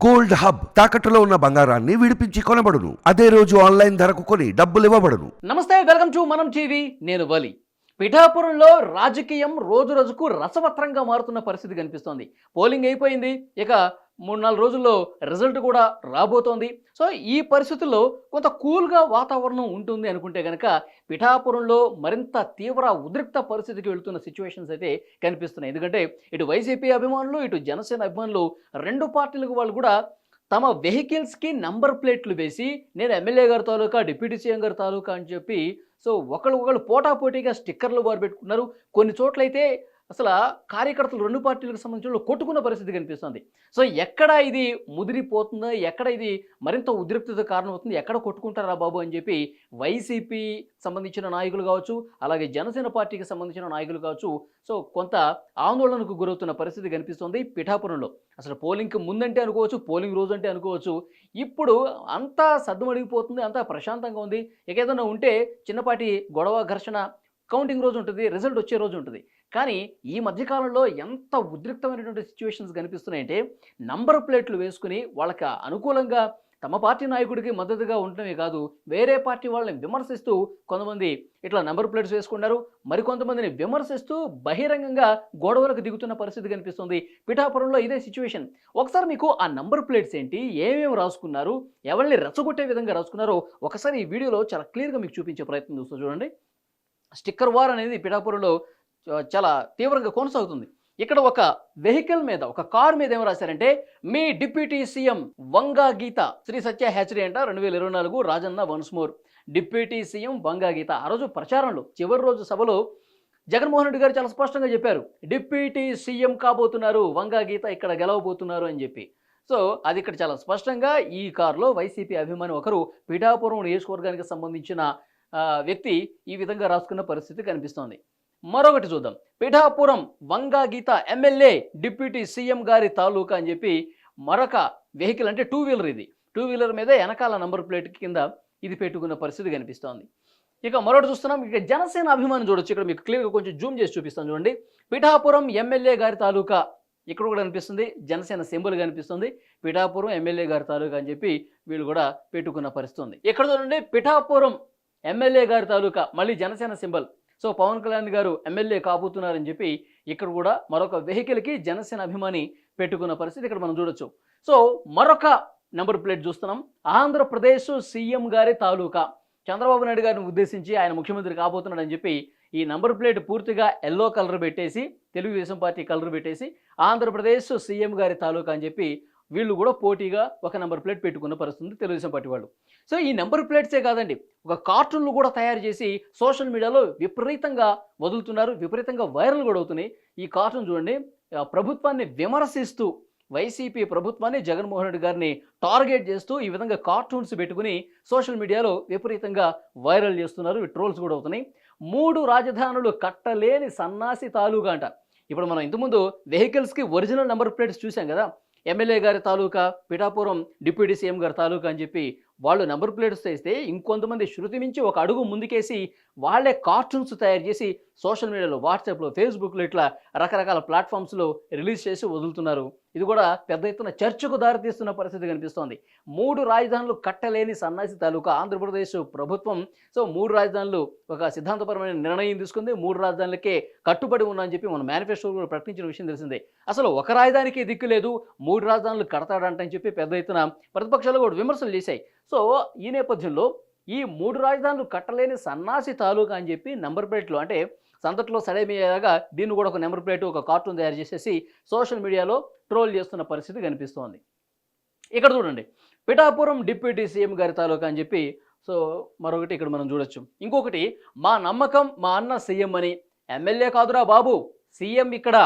Gold hub తాకట్టులో ఉన్న బంగారాన్ని విడిపించి కొనబడును. అదే రోజు ఆన్లైన్ ధరకు కొని డబ్బులు ఇవ్వబడును. నమస్తే, వెల్కమ్ టు మనం టీవీ. నేను వలి. పిఠాపురంలో రాజకీయం రోజు రోజుకు రసవత్రంగా మారుతున్న పరిస్థితి కనిపిస్తోంది. పోలింగ్ అయిపోయింది, ఇక 3-4 రోజుల్లో రిజల్ట్ కూడా రాబోతోంది. సో ఈ పరిస్థితుల్లో కొంత కూల్గా వాతావరణం ఉంటుంది అనుకుంటే కనుక పిఠాపురంలో మరింత తీవ్ర ఉద్రిక్త పరిస్థితికి వెళుతున్న సిచ్యువేషన్స్ అయితే కనిపిస్తున్నాయి. ఎందుకంటే ఇటు వైసీపీ అభిమానులు, ఇటు జనసేన అభిమానులు, రెండు పార్టీలకు వాళ్ళు కూడా తమ వెహికల్స్కి నంబర్ ప్లేట్లు వేసి నేను ఎమ్మెల్యే గారి తాలూకా, డిప్యూటీ సీఎం గారి తాలూకా అని చెప్పి సో ఒకళ్ళు పోటాపోటీగా స్టిక్కర్లు బారు పెట్టుకున్నారు. కొన్ని చోట్లయితే అసలు కార్యకర్తలు రెండు పార్టీలకు సంబంధించిన కొట్టుకున్న పరిస్థితి కనిపిస్తుంది. సో ఎక్కడ ఇది ముదిరిపోతుందో, ఎక్కడ ఇది మరింత ఉద్రిక్తత కారణమవుతుంది, ఎక్కడ కొట్టుకుంటారా బాబు అని చెప్పి వైసీపీ సంబంధించిన నాయకులు కావచ్చు, అలాగే జనసేన పార్టీకి సంబంధించిన నాయకులు కావచ్చు, సో కొంత ఆందోళనకు గురవుతున్న పరిస్థితి కనిపిస్తుంది పిఠాపురంలో. అసలు పోలింగ్కి ముందంటే అనుకోవచ్చు, పోలింగ్ రోజు అంటే అనుకోవచ్చు, ఇప్పుడు అంతా సద్దుమడిగిపోతుంది, అంతా ప్రశాంతంగా ఉంది. ఇక ఏదైనా ఉంటే చిన్నపాటి గొడవ, ఘర్షణ కౌంటింగ్ రోజు ఉంటుంది, రిజల్ట్ వచ్చే రోజు ఉంటుంది. కానీ ఈ మధ్యకాలంలో ఎంత ఉద్రిక్తమైనటువంటి సిచ్యువేషన్స్ కనిపిస్తున్నాయంటే నంబర్ ప్లేట్లు వేసుకుని వాళ్ళకి అనుకూలంగా తమ పార్టీ నాయకుడికి మద్దతుగా ఉండటమే కాదు, వేరే పార్టీ వాళ్ళని విమర్శిస్తూ కొంతమంది ఇట్లా నెంబర్ ప్లేట్స్ వేసుకున్నారు. మరికొంతమందిని విమర్శిస్తూ బహిరంగంగా గొడవలకు దిగుతున్న పరిస్థితి కనిపిస్తుంది పిఠాపురంలో. ఇదే సిచ్యువేషన్. ఒకసారి మీకు ఆ నంబర్ ప్లేట్స్ ఏంటి, ఏమేమి రాసుకున్నారు, ఎవరిని రెచ్చగొట్టే విధంగా రాసుకున్నారో ఒకసారి ఈ వీడియోలో చాలా క్లియర్గా మీకు చూపించే ప్రయత్నం చేస్తూ చూడండి. స్టిక్కర్ వార్ అనేది పిఠాపురంలో చాలా తీవ్రంగా కొనసాగుతుంది. ఇక్కడ ఒక వెహికల్ మీద, ఒక కార్ మీద ఏం రాశారంటే, మీ deputy CM Vanga Geetha, Sri Satya hatchery అంట, 2024 Rajanna once more, deputy CM Vanga Geetha. ఆ రోజు ప్రచారంలో చివరి రోజు సభలో జగన్మోహన్ రెడ్డి గారు చాలా స్పష్టంగా చెప్పారు, డిప్యూటీ సీఎం కాబోతున్నారు వంగా గీత, ఇక్కడ గెలవబోతున్నారు అని చెప్పి. సో అది ఇక్కడ చాలా స్పష్టంగా ఈ కారులో వైసీపీ అభిమాని ఒకరు పిఠాపురం నియోజకవర్గానికి సంబంధించిన వ్యక్తి ఈ విధంగా రాసుకున్న పరిస్థితి కనిపిస్తోంది. మరొకటి చూద్దాం. పిఠాపురం వంగా గీత ఎమ్మెల్యే డిప్యూటీ సీఎం గారి తాలూకా అని చెప్పి మరొక వెహికల్, అంటే టూ వీలర్, ఇది టూ వీలర్ మీద వెనకాల నంబర్ ప్లేట్ కింద ఇది పెట్టుకున్న పరిస్థితి కనిపిస్తోంది. ఇక మరొకటి చూస్తున్నాం. ఇక జనసేన అభిమానం చూడొచ్చు. ఇక్కడ మీకు క్లియర్గా కొంచెం జూమ్ చేసి చూపిస్తాను చూడండి. పిఠాపురం ఎమ్మెల్యే గారి తాలూకా ఇక్కడ కూడా కనిపిస్తుంది, జనసేన సింబల్ కనిపిస్తుంది, పిఠాపురం ఎమ్మెల్యే గారి తాలూకా అని చెప్పి వీళ్ళు కూడా పెట్టుకున్న పరిస్థితి ఉంది. ఇక్కడ చూడండి, పిఠాపురం ఎమ్మెల్యే గారి తాలూకా, మళ్ళీ జనసేన సింబల్. సో పవన్ కళ్యాణ్ గారు ఎమ్మెల్యే కాబోతున్నారని చెప్పి ఇక్కడ కూడా మరొక వెహికల్కి జనసేన అభిమాని పెట్టుకున్న పరిస్థితి ఇక్కడ మనం చూడొచ్చు. సో మరొక నెంబర్ ప్లేట్ చూస్తున్నాం. ఆంధ్రప్రదేశ్ సీఎం గారి తాలూకా, చంద్రబాబు నాయుడు గారిని ఉద్దేశించి ఆయన ముఖ్యమంత్రి కాబోతున్నాడని చెప్పి ఈ నంబర్ ప్లేట్ పూర్తిగా ఎల్లో కలర్ పెట్టేసి, తెలుగుదేశం పార్టీ కలర్ పెట్టేసి ఆంధ్రప్రదేశ్ సీఎం గారి తాలూకా అని చెప్పి వీళ్ళు కూడా పోటీగా ఒక నెంబర్ ప్లేట్ పెట్టుకున్న పరిస్థితి తెలుగుదేశం పార్టీ వాళ్ళు. సో ఈ నెంబర్ ప్లేట్సే కాదండి, ఒక కార్టూన్లు కూడా తయారు చేసి సోషల్ మీడియాలో విపరీతంగా వదులుతున్నారు, విపరీతంగా వైరల్ కూడా అవుతున్నాయి. ఈ కార్టూన్ చూడండి, ప్రభుత్వాన్ని విమర్శిస్తూ, వైసీపీ ప్రభుత్వాన్ని, జగన్మోహన్ రెడ్డి గారిని టార్గెట్ చేస్తూ ఈ విధంగా కార్టూన్స్ పెట్టుకుని సోషల్ మీడియాలో విపరీతంగా వైరల్ చేస్తున్నారు, ట్రోల్స్ కూడా అవుతున్నాయి. 3 రాజధానులు కట్టలేని సన్నాసి తాలూకా అంట. ఇప్పుడు మనం ఇంతకుముందు వెహికల్స్కి ఒరిజినల్ నెంబర్ ప్లేట్స్ చూసాం కదా, ఎమ్మెల్యే గారి తాలూకా, పిఠాపురం డిప్యూటీ సీఎం గారి తాలూకా అని చెప్పి వాళ్ళు నెంబర్ ప్లేట్స్ తెస్తే ఇంకొంతమంది శృతి మించి ఒక అడుగు ముందుకేసి వాళ్ళే కార్టూన్స్ తయారు చేసి సోషల్ మీడియాలో, వాట్సాప్లో, ఫేస్బుక్లో ఇట్లా రకరకాల ప్లాట్ఫామ్స్లో రిలీజ్ చేసి వదులుతున్నారు. ఇది కూడా పెద్ద ఎత్తున చర్చకు దారితీస్తున్న పరిస్థితి కనిపిస్తోంది. 3 రాజధానులు కట్టలేని సన్నాసి తాలూకా ఆంధ్రప్రదేశ్ ప్రభుత్వం సో 3 రాజధానులు ఒక సిద్ధాంతపరమైన నిర్ణయం తీసుకుంది. 3 రాజధానులకే కట్టుబడి ఉన్నా అని చెప్పి మన మేనిఫెస్టోలో ప్రకటించిన విషయం తెలిసిందే. అసలు ఒక రాజధానికి దిక్కు లేదు, 3 రాజధానులు కడతాడంటని చెప్పి పెద్ద ఎత్తున ప్రతిపక్షాలు కూడా విమర్శలు చేశాయి. సో ఈ నేపథ్యంలో ఈ 3 రాజధానులు కట్టలేని సన్నాసి తాలూకా అని చెప్పి నెంబర్ ప్లేట్లు, అంటే సందట్లో సడేమియాగా దీన్ని కూడా ఒక నెంబర్ ప్లేట్, ఒక కార్టూన్ తయారు చేసేసి సోషల్ మీడియాలో ట్రోల్ చేస్తున్న పరిస్థితి కనిపిస్తోంది. ఇక్కడ చూడండి, పిఠాపురం డిప్యూటీ సీఎం గారి తాలూకా అని చెప్పి సో మరొకటి ఇక్కడ మనం చూడొచ్చు. ఇంకొకటి, మా నమ్మకం మా అన్న సీఎం అని, ఎమ్మెల్యే కాదురా బాబు సీఎం, ఇక్కడ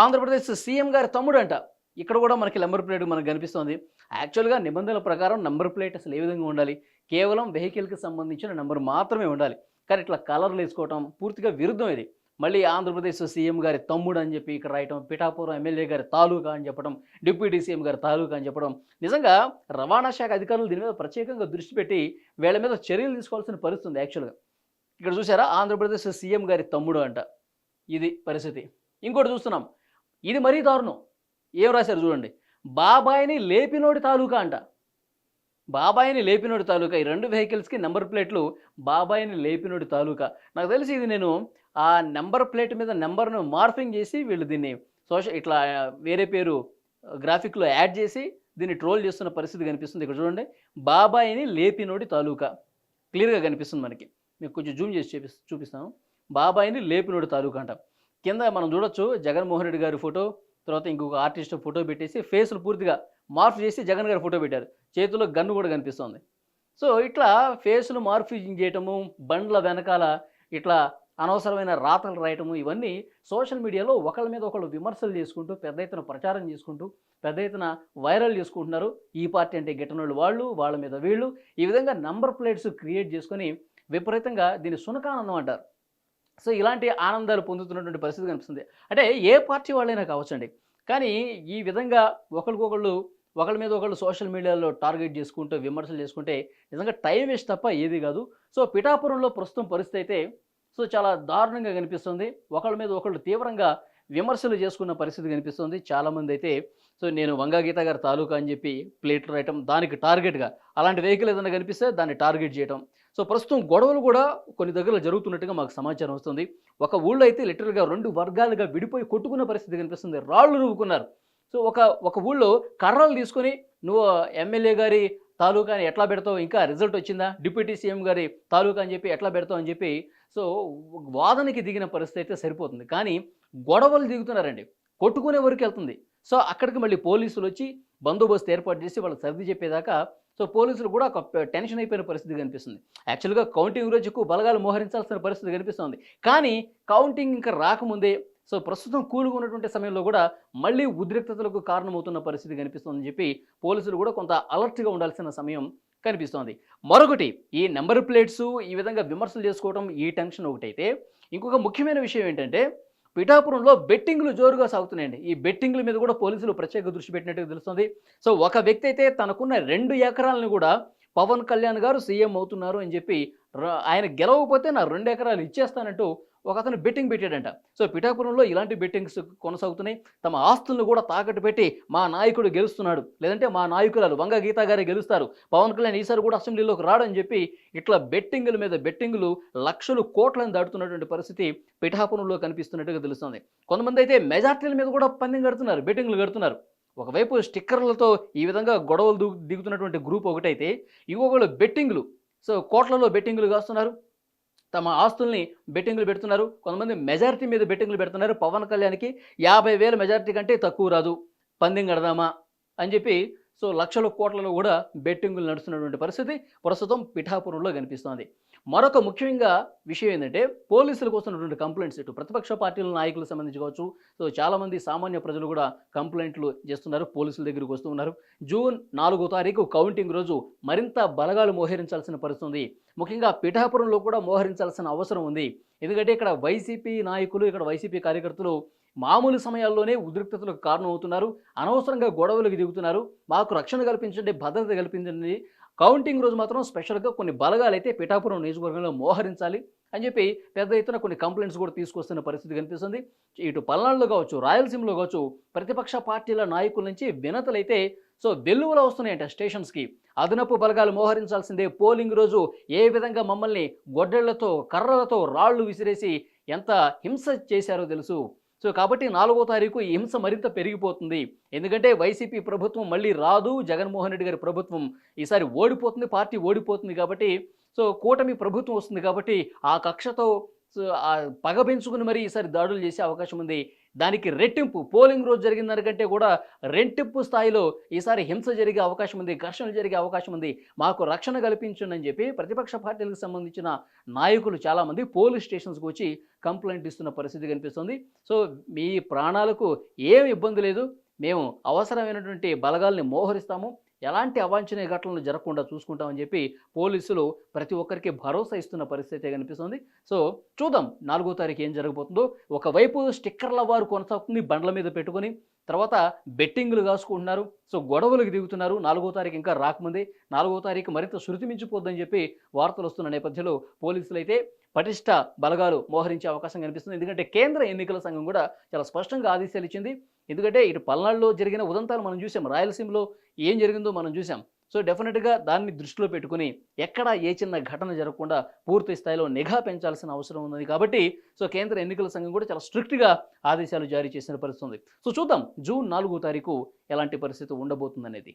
ఆంధ్రప్రదేశ్ సీఎం గారి తమ్ముడు అంట. ఇక్కడ కూడా మనకి నెంబర్ ప్లేట్ మనకు కనిపిస్తుంది. యాక్చువల్గా నిబంధనల ప్రకారం నెంబర్ ప్లేట్ అసలు ఏ విధంగా ఉండాలి, కేవలం వెహికల్కి సంబంధించిన నెంబర్ మాత్రమే ఉండాలి. కానీ ఇట్లా కలర్లు వేసుకోవటం పూర్తిగా విరుద్ధం ఇది. మళ్ళీ ఆంధ్రప్రదేశ్ సీఎం గారి తమ్ముడు అని చెప్పి ఇక్కడ రాయటం, పిఠాపురం ఎమ్మెల్యే గారి తాలూకా అని చెప్పడం, డిప్యూటీ సీఎం గారి తాలూకా అని చెప్పడం, నిజంగా రవాణా శాఖ అధికారులు దీని మీద ప్రత్యేకంగా దృష్టి పెట్టి వీళ్ళ మీద చర్యలు తీసుకోవాల్సిన పరిస్థితి ఉంది. యాక్చువల్గా ఇక్కడ చూసారా, ఆంధ్రప్రదేశ్ సీఎం గారి తమ్ముడు అంట, ఇది పరిస్థితి. ఇంకోటి చూస్తున్నాం, ఇది మరీ దారుణం. ఏం రాశారు చూడండి, బాబాయిని లేపినోడి తాలూకా అంట. బాబాయిని లేపినోడి తాలూకా. ఈ 2 వెహికల్స్‌కి నంబర్ ప్లేట్లు బాబాయిని లేపినోడి తాలూకా. నాకు తెలిసి ఇది నేను ఆ నంబర్ ప్లేట్ మీద నంబర్‌ను మార్ఫింగ్ చేసి వీళ్ళు దీన్ని ఇట్లా వేరే పేరు గ్రాఫిక్‌లో యాడ్ చేసి దీన్ని ట్రోల్ చేస్తున్న పరిస్థితి కనిపిస్తుంది. ఇక్కడ చూడండి. బాబాయిని లేపినోడి తాలూకా. క్లియర్‌గా కనిపిస్తుంది మనకి. మీకు కొంచెం జూమ్ చేసి చూపిస్తాను. బాబాయిని లేపినోడి తాలూకా అంట. కింద మనం చూడొచ్చు జగన్మోహన్ రెడ్డి గారి ఫోటో, తర్వాత ఇంకొక ఆర్టిస్ట్ ఫోటో పెట్టేసి ఫేస్‌లు పూర్తిగా మార్ఫ్ చేసి జగన్ గారి ఫోటో పెట్టారు. చేతిలో గన్ను కూడా కనిపిస్తోంది. సో, ఇట్లా ఫేస్‌లు మార్ఫింగ్ చేయటము, బండ్ల వెనకాల ఇట్లా అనవసరమైన రాతలు రాయటము, ఇవన్నీ సోషల్ మీడియాలో ఒకళ్ళ మీద ఒకళ్ళు విమర్శలు చేసుకుంటూ, పెద్ద ఎత్తున ప్రచారం చేసుకుంటూ, పెద్ద ఎత్తున వైరల్ చేసుకుంటున్నారు. ఈ పార్టీ అంటే గిట్టనోళ్ళు వాళ్ళు, వాళ్ళ మీద వీళ్ళు. ఈ విధంగా నంబర్ ప్లేట్స్ క్రియేట్ చేసుకొని విపరీతంగా దీన్ని సునకానందం అంటారు. సో, ఇలాంటి ఆనందాలు పొందుతున్నటువంటి పరిస్థితి కనిపిస్తుంది. అంటే ఏ పార్టీ వాళ్ళైనా కావచ్చండి. కానీ ఈ విధంగా ఒకళ్ళకొకళ్ళు ఒకళ్ళ మీద ఒకళ్ళు సోషల్ మీడియాలో టార్గెట్ చేసుకుంటూ, విమర్శలు చేసుకుంటే నిజంగా టైం వేస్ట్ తప్ప ఏది కాదు. సో, పిఠాపురంలో ప్రస్తుతం పరిస్థితి అయితే చాలా దారుణంగా కనిపిస్తుంది. ఒకళ్ళ మీద ఒకళ్ళు తీవ్రంగా విమర్శలు చేసుకున్న పరిస్థితి కనిపిస్తుంది. చాలామంది అయితే నేను వంగా గీత గారి తాలూకా అని చెప్పి ప్లేట్లు రాయటం, దానికి టార్గెట్‌గా అలాంటి వెహికల్ ఏదైనా కనిపిస్తే దాన్ని టార్గెట్ చేయటం. సో, ప్రస్తుతం గొడవలు కూడా కొన్ని దగ్గరలో జరుగుతున్నట్టుగా మాకు సమాచారం వస్తుంది. ఒక ఊళ్ళో అయితే లిటరల్‌గా 2 వర్గాలుగా విడిపోయి కొట్టుకున్న పరిస్థితి కనిపిస్తుంది. రాళ్ళు రువ్వుకున్నారు. సో, ఒక ఊళ్ళో కర్రలు తీసుకొని నువ్వు ఎమ్మెల్యే గారి తాలూకా అని ఎట్లా పెడతావు? ఇంకా రిజల్ట్ వచ్చిందా? డిప్యూటీ సీఎం గారి తాలూకా అని చెప్పి ఎట్లా పెడతావు అని చెప్పి సో, వాదనకి దిగిన పరిస్థితి అయితే సరిపోతుంది. కానీ గొడవలు దిగుతున్నారండి. కొట్టుకునే వరకెళ్తుంది. సో, అక్కడికి మళ్ళీ పోలీసులొచ్చి బందోబస్తు ఏర్పాటు చేసి వాళ్ళకి సర్ది చెప్పేదాకా పోలీసులు కూడా ఒక టెన్షన్ అయిపోయిన పరిస్థితి కనిపిస్తుంది. యాక్చువల్‌గా కౌంటింగ్ రోజుకు బలగాలు మోహరించాల్సిన పరిస్థితి కనిపిస్తోంది. కానీ కౌంటింగ్ ఇంకా రాకముందే ప్రస్తుతం కూల్‌గా ఉన్నటువంటి సమయంలో కూడా మళ్ళీ ఉద్రిక్తతలకు కారణమవుతున్న పరిస్థితి కనిపిస్తోందని చెప్పి పోలీసులు కూడా కొంత అలర్ట్‌గా ఉండాల్సిన సమయం కనిపిస్తోంది. మరొకటి ఈ నంబర్ ప్లేట్సు ఈ విధంగా విమర్శలు చేసుకోవడం ఈ టెన్షన్ ఒకటైతే, ఇంకొక ముఖ్యమైన విషయం ఏంటంటే పిఠాపురంలో బెట్టింగ్‌లు జోరుగా సాగుతున్నాయండి. ఈ బెట్టింగ్‌ల మీద కూడా పోలీసులు ప్రత్యేక దృష్టి పెట్టినట్టుగా తెలుస్తోంది. సో, ఒక వ్యక్తి అయితే తనకున్న 2 ఎకరాలను కూడా పవన్ కళ్యాణ్ గారు సీఎం అవుతున్నారు అని చెప్పి ఆయన గెలవకపోతే నా 2 ఎకరాలు ఇచ్చేస్తానంటూ ఒకతను బెట్టింగ్ పెట్టాడంట. సో, పిఠాపురంలో ఇలాంటి బెట్టింగ్స్ కొనసాగుతున్నాయి. తమ ఆస్తులను కూడా తాకట్టు పెట్టి మా నాయకుడు గెలుస్తున్నాడు, లేదంటే మా నాయకురాలు వంగ గీత గారే గెలుస్తారు, పవన్ కళ్యాణ్ ఈసారి కూడా అసెంబ్లీలోకి రాడని చెప్పి ఇట్లా బెట్టింగుల మీద బెట్టింగులు లక్షలు కోట్లను దాటుతున్నటువంటి పరిస్థితి పిఠాపురంలో కనిపిస్తున్నట్టుగా తెలుస్తుంది. కొంతమంది అయితే మెజార్టీల మీద కూడా పందెం కడుతున్నారు, బెట్టింగులు కడుతున్నారు. ఒకవైపు స్టిక్కర్లతో ఈ విధంగా గొడవలు దిగుతున్నటువంటి గ్రూప్ ఒకటైతే, ఇంకొకళ్ళు బెట్టింగులు కోట్లలో బెట్టింగులు కాస్తున్నారు. తమ ఆస్తుల్ని బెట్టింగులు పెడుతున్నారు. కొంతమంది మెజారిటీ మీద బెట్టింగులు పెడుతున్నారు. పవన్ కళ్యాణ్‌కి 50,000 మెజారిటీ కంటే తక్కువ రాదు, పందెం కడదామా అని చెప్పి లక్షల కోట్లలో కూడా బెట్టింగులు నడుస్తున్నటువంటి పరిస్థితి ప్రస్తుతం పిఠాపురంలో కనిపిస్తోంది. మరొక ముఖ్యంగా విషయం ఏంటంటే పోలీసులకు వస్తున్నటువంటి కంప్లైంట్స్, ఇటు ప్రతిపక్ష పార్టీల నాయకులకు సంబంధించి కావచ్చు, చాలామంది సామాన్య ప్రజలు కూడా కంప్లైంట్లు చేస్తున్నారు, పోలీసుల దగ్గరికి వస్తూ ఉన్నారు. జూన్ 4వ తారీఖు కౌంటింగ్ రోజు మరింత బలగాలు మోహరించాల్సిన పరిస్థితి ఉంది. ముఖ్యంగా పిఠాపురంలో కూడా మోహరించాల్సిన అవసరం ఉంది. ఎందుకంటే ఇక్కడ వైసీపీ నాయకులు, ఇక్కడ వైసీపీ కార్యకర్తలు మామూలు సమయాల్లోనే ఉద్రిక్తతలకు కారణమవుతున్నారు, అనవసరంగా గొడవలకు దిగుతున్నారు. మాకు రక్షణ కల్పించండి, భద్రత కల్పించండి, కౌంటింగ్ రోజు మాత్రం స్పెషల్‌గా కొన్ని బలగాలైతే పిఠాపురం నియోజకవర్గంలో మోహరించాలి అని చెప్పి పెద్ద ఎత్తున కొన్ని కంప్లైంట్స్ కూడా తీసుకొస్తున్న పరిస్థితి కనిపిస్తుంది. ఇటు పల్నాడులో కావచ్చు, రాయలసీమలో కావచ్చు, ప్రతిపక్ష పార్టీల నాయకుల నుంచి వినతులైతే వెల్లువలో వస్తున్నాయంట స్టేషన్స్‌కి. అదనపు బలగాలు మోహరించాల్సిందే, పోలింగ్ రోజు ఏ విధంగా మమ్మల్ని గొడ్డళ్లతో, కర్రలతో, రాళ్లు విసిరేసి ఎంత హింస చేశారో తెలుసు. కాబట్టి 4వ తారీఖు ఈ హింస మరింత పెరిగిపోతుంది. ఎందుకంటే వైసీపీ ప్రభుత్వం మళ్ళీ రాదు, జగన్మోహన్ రెడ్డి గారి ప్రభుత్వం ఈసారి ఓడిపోతుంది, పార్టీ ఓడిపోతుంది కాబట్టి కూటమి ప్రభుత్వం వస్తుంది కాబట్టి ఆ కక్షతో పగ పెంచుకుని మరి ఈసారి దాడులు చేసే అవకాశం ఉంది. దానికి రెట్టింపు, పోలింగ్ రోజు జరిగిన దానికంటే కూడా రెట్టింపు స్థాయిలో ఈసారి హింస జరిగే అవకాశం ఉంది, ఘర్షణలు జరిగే అవకాశం ఉంది, మాకు రక్షణ కల్పించండి అని చెప్పి ప్రతిపక్ష పార్టీలకు సంబంధించిన నాయకులు చాలామంది పోలీస్ స్టేషన్స్కి వచ్చి కంప్లైంట్ ఇస్తున్న పరిస్థితి కనిపిస్తుంది. మీ ప్రాణాలకు ఏమి ఇబ్బంది లేదు, మేము అవసరమైనటువంటి బలగాల్ని మోహరిస్తాము, ఎలాంటి అవాంఛనీయ ఘటనలు జరగకుండా చూసుకుంటామని చెప్పి పోలీసులు ప్రతి ఒక్కరికి భరోసా ఇస్తున్న పరిస్థితి కనిపిస్తుంది. చూద్దాం 4వ తారీఖు ఏం జరగబోతుందో. ఒకవైపు స్టిక్కర్ల వారు కొనసాగుతుంది, బండ్ల మీద పెట్టుకొని, తర్వాత బెట్టింగులు కాసుకుంటున్నారు, గొడవలకు దిగుతున్నారు. 4వ తారీఖు ఇంకా రాకముందే 4వ తారీఖు మరింత శృతి మించిపోద్దని చెప్పి వార్తలు వస్తున్న నేపథ్యంలో పోలీసులు అయితే పటిష్ట బలగాలు మోహరించే అవకాశం కనిపిస్తుంది. ఎందుకంటే కేంద్ర ఎన్నికల సంఘం కూడా చాలా స్పష్టంగా ఆదేశాలు ఇచ్చింది. ఎందుకంటే ఇటు పల్నాడులో జరిగిన ఉదంతాలు మనం చూసాం, రాయలసీమలో ఏం జరిగిందో మనం చూసాం. సో డెఫినెట్గా దాన్ని దృష్టిలో పెట్టుకుని ఎక్కడ ఏ చిన్న ఘటన జరగకుండా పూర్తి స్థాయిలో నిఘా పెంచాల్సిన అవసరం ఉంది. కాబట్టి సో కేంద్ర ఎన్నికల సంఘం కూడా చాలా స్ట్రిక్ట్గా ఆదేశాలు జారీ చేసిన పరిస్థితి ఉంది. సో చూద్దాం జూన్ 4వ తారీఖు ఎలాంటి పరిస్థితి ఉండబోతుందనేది.